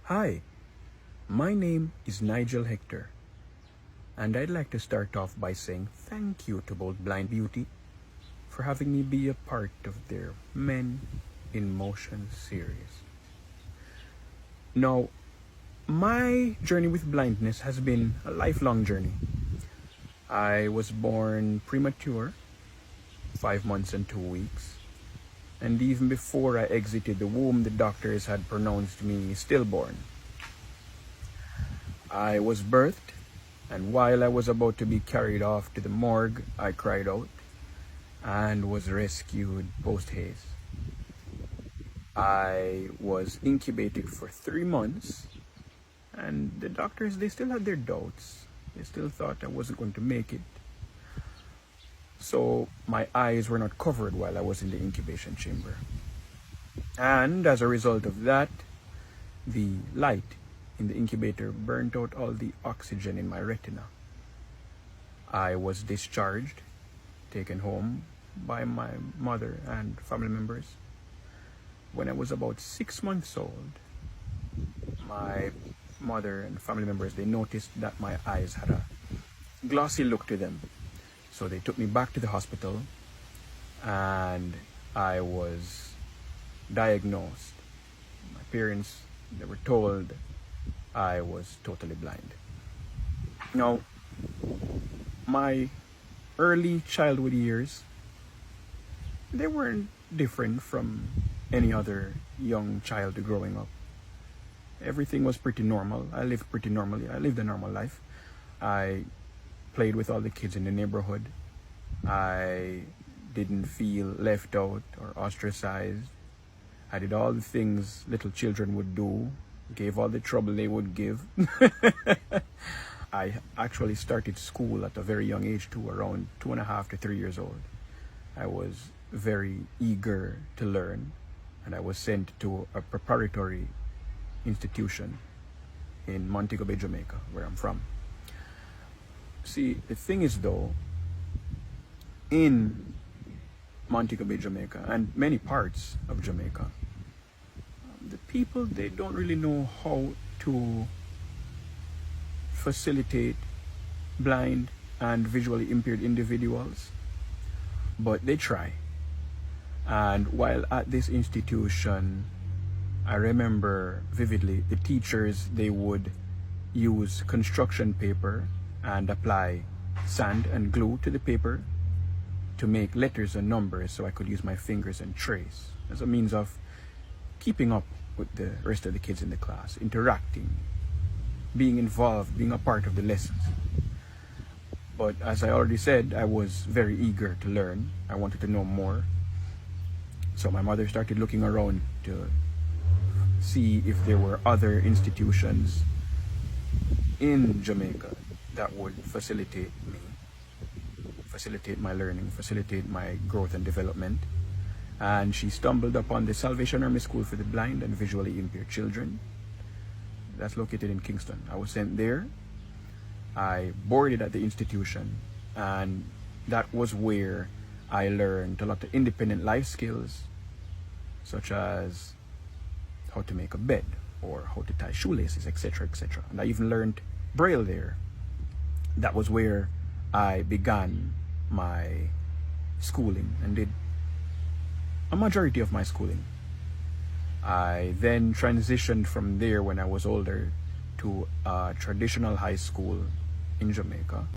Hi, my name is Nigel Hector, and I'd like to start off by saying thank you to both Blind Beauty for having me be a part of their Men in Motion series. Now, my journey with blindness has been a lifelong journey. I was born premature, 5 months and 2 weeks, and even before I exited the womb, the doctors had pronounced me stillborn. I was birthed, and while I was about to be carried off to the morgue, I cried out and was rescued post-haste. I was incubated for 3 months, and the doctors, they still had their doubts. They still thought I wasn't going to make it. So my eyes were not covered while I was in the incubation chamber. And as a result of that, the light in the incubator burnt out all the oxygen in my retina. I was discharged, taken home by my mother and family members. When I was about 6 months old, my mother and family members, they noticed that my eyes had a glossy look to them. So they took me back to the hospital, and I was diagnosed. My parents, they were told I was totally blind. Now, my early childhood years, they weren't different from any other young child growing up. Everything was pretty normal. I lived pretty normally. I lived a normal life. I played with all the kids in the neighborhood. I didn't feel left out or ostracized. I did all the things little children would do, gave all the trouble they would give. I actually started school at a very young age too, around 2.5 to 3 years old. I was very eager to learn, and I was sent to a preparatory institution in Montego Bay, Jamaica, where I'm from. See, the thing is though, in Montego Bay, Jamaica, and many parts of Jamaica, the people, they don't really know how to facilitate blind and visually impaired individuals, but they try. And while at this institution, I remember vividly the teachers, they would use construction paper and apply sand and glue to the paper to make letters and numbers so I could use my fingers and trace as a means of keeping up with the rest of the kids in the class, interacting, being involved, being a part of the lessons. But as I already said, I was very eager to learn. I wanted to know more. So my mother started looking around to see if there were other institutions in Jamaica that would facilitate me, facilitate my learning, facilitate my growth and development. And she stumbled upon the Salvation Army School for the Blind and Visually Impaired Children. That's located in Kingston. I was sent there. I boarded at the institution, and that was where I learned a lot of independent life skills, such as how to make a bed or how to tie shoelaces, etc., etc. And I even learned Braille there. That was where I began my schooling and did a majority of my schooling. I then transitioned from there when I was older to a traditional high school in Jamaica.